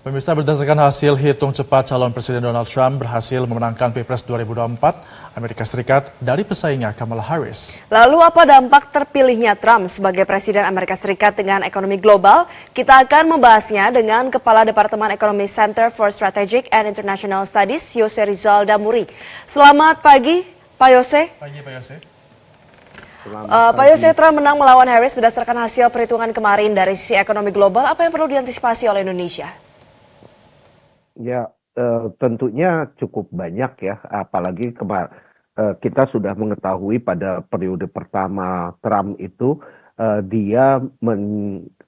Pemirsa, berdasarkan hasil hitung cepat, calon Presiden Donald Trump berhasil memenangkan Pilpres 2024 Amerika Serikat dari pesaingnya Kamala Harris. Lalu apa dampak terpilihnya Trump sebagai Presiden Amerika Serikat dengan ekonomi global? Kita akan membahasnya dengan Kepala Departemen Ekonomi Center for Strategic and International Studies, Yose Rizal Damuri. Selamat pagi, Pak Yose. Pagi, Pak Yose. Pak Yose, Trump menang melawan Harris berdasarkan hasil perhitungan kemarin dari sisi ekonomi global. Apa yang perlu diantisipasi oleh Indonesia? Ya, tentunya cukup banyak ya, apalagi kita sudah mengetahui pada periode pertama Trump itu dia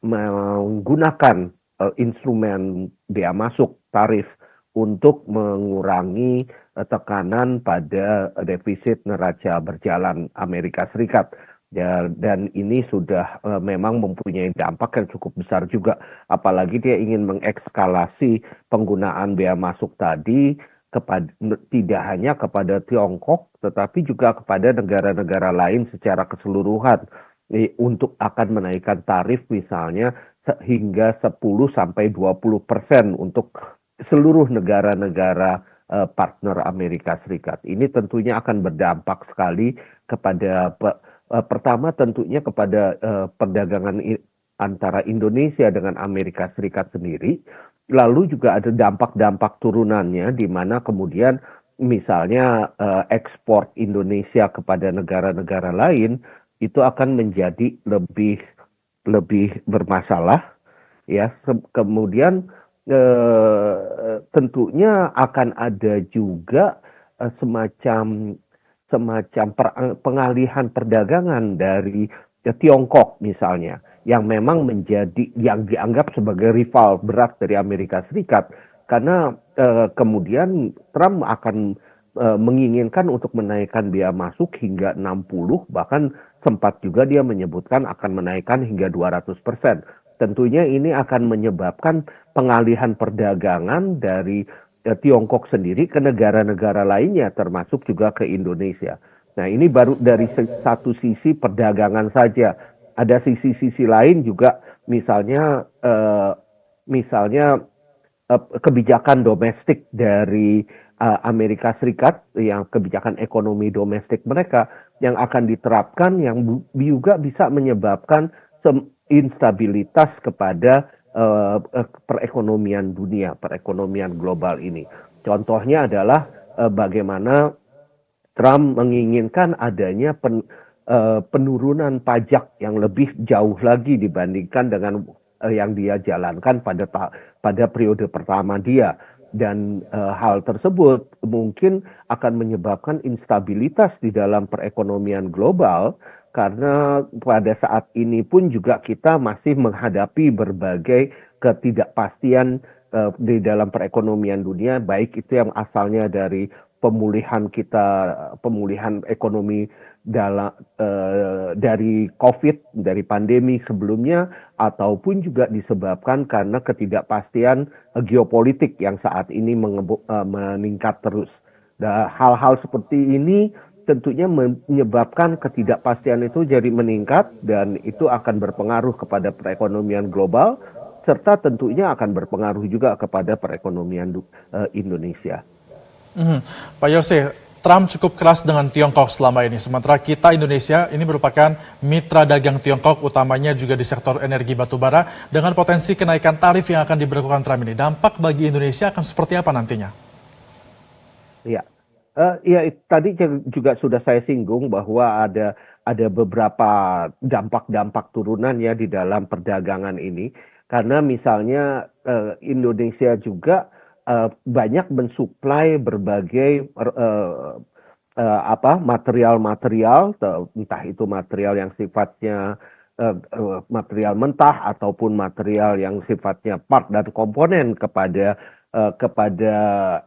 menggunakan instrumen bea masuk tarif untuk mengurangi tekanan pada defisit neraca berjalan Amerika Serikat. Dan ini sudah memang mempunyai dampak yang cukup besar juga, apalagi dia ingin mengekskalasi penggunaan bea masuk tadi tidak hanya kepada Tiongkok, tetapi juga kepada negara-negara lain secara keseluruhan untuk akan menaikkan tarif misalnya hingga 10-20% untuk seluruh negara-negara partner Amerika Serikat. Ini tentunya akan berdampak sekali kepada pertama tentunya kepada perdagangan antara Indonesia dengan Amerika Serikat sendiri. Lalu juga ada dampak-dampak turunannya di mana kemudian misalnya ekspor Indonesia kepada negara-negara lain itu akan menjadi lebih bermasalah ya. Kemudian tentunya akan ada juga semacam pengalihan perdagangan dari Tiongkok misalnya, yang memang yang dianggap sebagai rival berat dari Amerika Serikat, karena kemudian Trump akan menginginkan untuk menaikkan bea masuk hingga 60, bahkan sempat juga dia menyebutkan akan menaikkan hingga 200%. Tentunya ini akan menyebabkan pengalihan perdagangan dari Tiongkok sendiri ke negara-negara lainnya, termasuk juga ke Indonesia. Nah, ini baru dari satu sisi perdagangan saja. Ada sisi-sisi lain juga, misalnya kebijakan domestik dari Amerika Serikat, yang kebijakan ekonomi domestik mereka yang akan diterapkan, yang juga bisa menyebabkan instabilitas kepada perekonomian dunia, perekonomian global ini. Contohnya adalah bagaimana Trump menginginkan adanya penurunan pajak yang lebih jauh lagi dibandingkan dengan yang dia jalankan pada periode pertama dia. Dan hal tersebut mungkin akan menyebabkan instabilitas di dalam perekonomian global, karena pada saat ini pun juga kita masih menghadapi berbagai ketidakpastian di dalam perekonomian dunia, baik itu yang asalnya dari pemulihan ekonomi dari COVID, dari pandemi sebelumnya, ataupun juga disebabkan karena ketidakpastian geopolitik yang saat ini meningkat terus. Nah, hal-hal seperti ini tentunya menyebabkan ketidakpastian itu jadi meningkat, dan itu akan berpengaruh kepada perekonomian global, serta tentunya akan berpengaruh juga kepada perekonomian Indonesia. Pak Yose, Trump cukup keras dengan Tiongkok selama ini, sementara kita Indonesia ini merupakan mitra dagang Tiongkok, utamanya juga di sektor energi batubara. Dengan potensi kenaikan tarif yang akan diberlakukan Trump ini, dampak bagi Indonesia akan seperti apa nantinya? Ya, tadi juga sudah saya singgung bahwa ada beberapa dampak-dampak turunan ya di dalam perdagangan ini, karena misalnya Indonesia juga banyak mensuplai berbagai material-material, entah itu material yang sifatnya material mentah ataupun material yang sifatnya part dan komponen kepada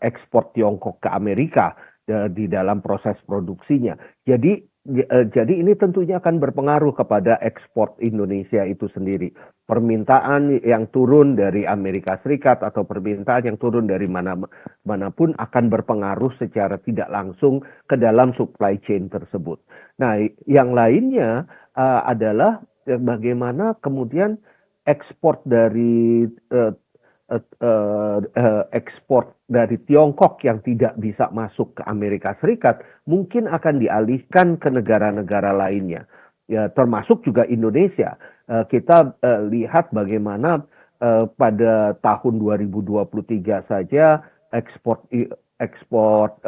ekspor Tiongkok ke Amerika di dalam proses produksinya. Jadi ini tentunya akan berpengaruh kepada ekspor Indonesia itu sendiri. Permintaan yang turun dari Amerika Serikat atau permintaan yang turun dari manapun akan berpengaruh secara tidak langsung ke dalam supply chain tersebut. Nah, yang lainnya adalah bagaimana kemudian ekspor dari ekspor dari Tiongkok yang tidak bisa masuk ke Amerika Serikat mungkin akan dialihkan ke negara-negara lainnya, ya, termasuk juga Indonesia. Kita lihat bagaimana pada tahun 2023 saja ekspor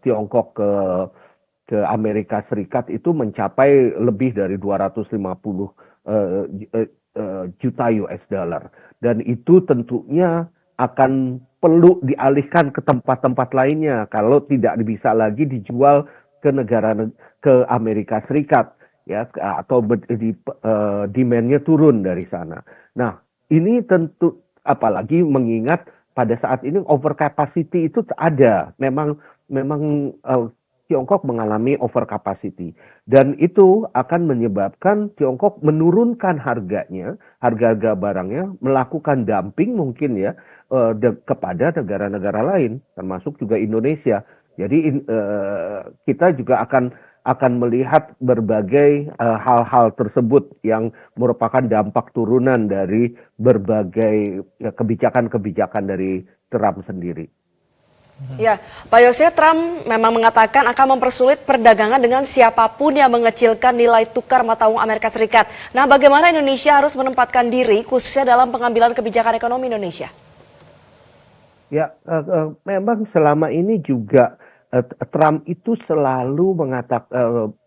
Tiongkok ke Amerika Serikat itu mencapai lebih dari 250 juta US dollar. Dan itu tentunya akan perlu dialihkan ke tempat-tempat lainnya kalau tidak bisa lagi dijual ke ke Amerika Serikat, ya, atau demand-nya turun dari sana. Nah, ini tentu apalagi mengingat pada saat ini overcapacity itu ada, memang Tiongkok mengalami overcapacity dan itu akan menyebabkan Tiongkok menurunkan harganya, harga-harga barangnya, melakukan dumping mungkin ya kepada negara-negara lain, termasuk juga Indonesia. Jadi kita juga akan melihat berbagai hal-hal tersebut yang merupakan dampak turunan dari berbagai kebijakan-kebijakan dari Trump sendiri. Ya, Pak Yose, Trump memang mengatakan akan mempersulit perdagangan dengan siapapun yang mengecilkan nilai tukar mata uang Amerika Serikat. Nah, bagaimana Indonesia harus menempatkan diri khususnya dalam pengambilan kebijakan ekonomi Indonesia? Ya, memang selama ini juga Trump itu selalu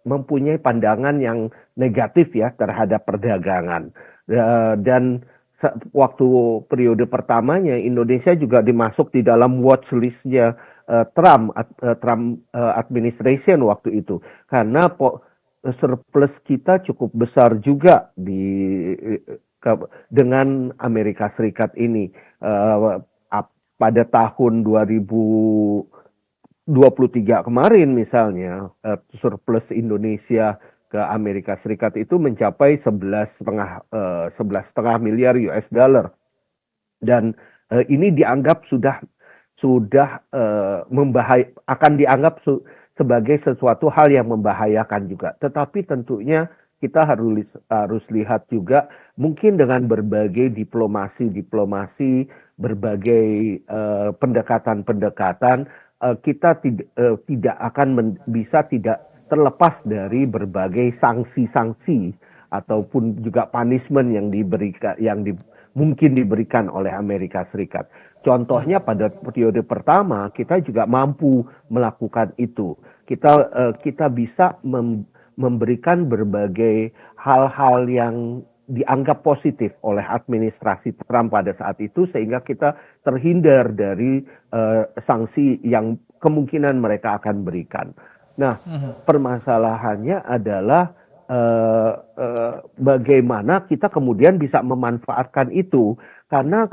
mempunyai pandangan yang negatif ya terhadap perdagangan. Dan waktu periode pertamanya Indonesia juga dimasuk di dalam watch list-nya Trump administration waktu itu karena surplus kita cukup besar juga dengan Amerika Serikat ini. Pada tahun 2023 kemarin misalnya surplus Indonesia ke Amerika Serikat itu mencapai 11,5 miliar US dollar dan ini dianggap sudah akan dianggap sebagai sesuatu hal yang membahayakan juga. Tetapi tentunya kita harus lihat juga mungkin dengan berbagai diplomasi, berbagai pendekatan-pendekatan, kita tidak akan bisa tidak terlepas dari berbagai sanksi-sanksi ataupun juga punishment yang mungkin diberikan oleh Amerika Serikat. Contohnya pada periode pertama kita juga mampu melakukan itu. Kita bisa memberikan berbagai hal-hal yang dianggap positif oleh administrasi Trump pada saat itu sehingga kita terhindar dari sanksi yang kemungkinan mereka akan berikan. Nah, permasalahannya adalah bagaimana kita kemudian bisa memanfaatkan itu karena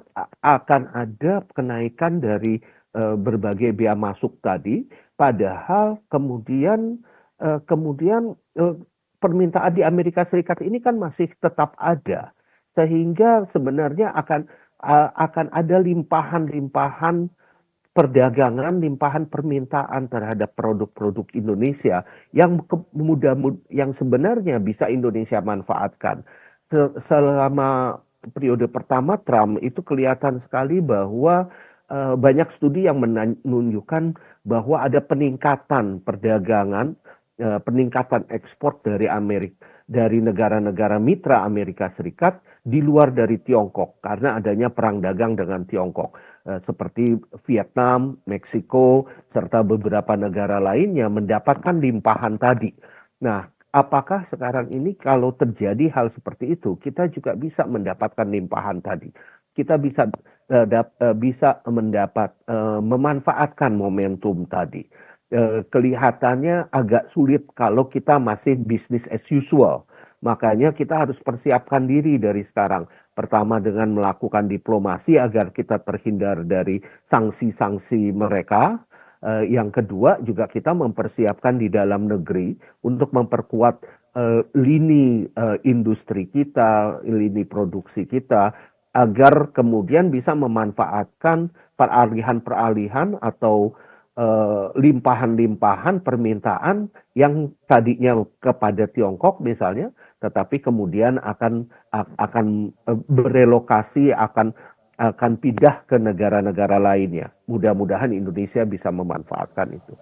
akan ada kenaikan dari berbagai bea masuk tadi, padahal kemudian permintaan di Amerika Serikat ini kan masih tetap ada, sehingga sebenarnya akan ada limpahan perdagangan, limpahan permintaan terhadap produk-produk Indonesia yang yang sebenarnya bisa Indonesia manfaatkan. Selama periode pertama Trump itu kelihatan sekali bahwa banyak studi yang menunjukkan bahwa ada peningkatan perdagangan, peningkatan ekspor dari negara-negara mitra Amerika Serikat di luar dari Tiongkok karena adanya perang dagang dengan Tiongkok seperti Vietnam, Meksiko, serta beberapa negara lainnya mendapatkan limpahan tadi. Nah, apakah sekarang ini kalau terjadi hal seperti itu, kita juga bisa mendapatkan limpahan tadi? Kita bisa memanfaatkan momentum tadi. Kelihatannya agak sulit kalau kita masih business as usual. Makanya kita harus persiapkan diri dari sekarang. Pertama dengan melakukan diplomasi agar kita terhindar dari sanksi-sanksi mereka. Yang kedua juga kita mempersiapkan di dalam negeri untuk memperkuat lini industri kita, lini produksi kita, agar kemudian bisa memanfaatkan peralihan-peralihan atau limpahan-limpahan permintaan yang tadinya kepada Tiongkok misalnya, tetapi kemudian akan berelokasi, akan akan pindah ke negara-negara lainnya. Mudah-mudahan Indonesia bisa memanfaatkan itu.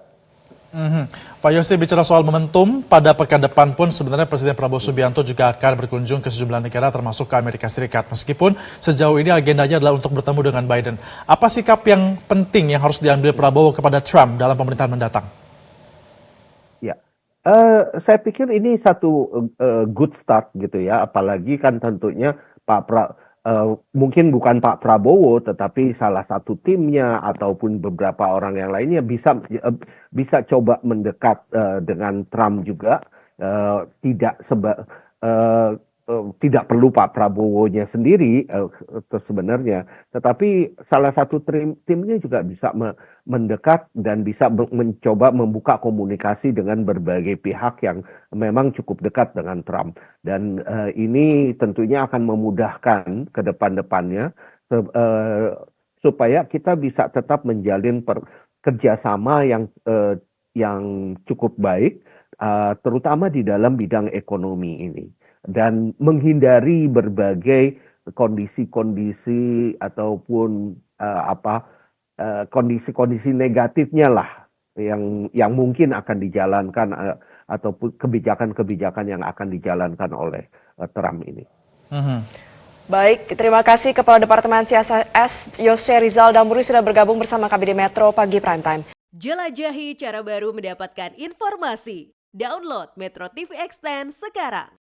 Pak Yose, bicara soal momentum, pada pekan depan pun sebenarnya Presiden Prabowo Subianto juga akan berkunjung ke sejumlah negara termasuk ke Amerika Serikat. Meskipun sejauh ini agendanya adalah untuk bertemu dengan Biden. Apa sikap yang penting yang harus diambil Prabowo kepada Trump dalam pemerintahan mendatang? Ya, saya pikir ini satu good start gitu ya, apalagi kan tentunya mungkin bukan Pak Prabowo, tetapi salah satu timnya ataupun beberapa orang yang lainnya bisa coba mendekat dengan Trump juga, tidak perlu Pak Prabowo-nya sendiri sebenarnya, tetapi salah satu timnya juga bisa mendekat dan bisa mencoba membuka komunikasi dengan berbagai pihak yang memang cukup dekat dengan Trump. Dan ini tentunya akan memudahkan ke depan-depannya supaya kita bisa tetap menjalin kerjasama yang cukup baik, terutama di dalam bidang ekonomi ini. Dan menghindari berbagai kondisi-kondisi ataupun kondisi-kondisi negatifnya lah yang mungkin akan dijalankan ataupun kebijakan-kebijakan yang akan dijalankan oleh Trump ini. Baik, terima kasih Kepala Departemen Siasat S. Yose Rizal Damuri sudah bergabung bersama kami di Metro Pagi Prime Time. Jelajahi cara baru mendapatkan informasi. Download Metro TV Extend sekarang.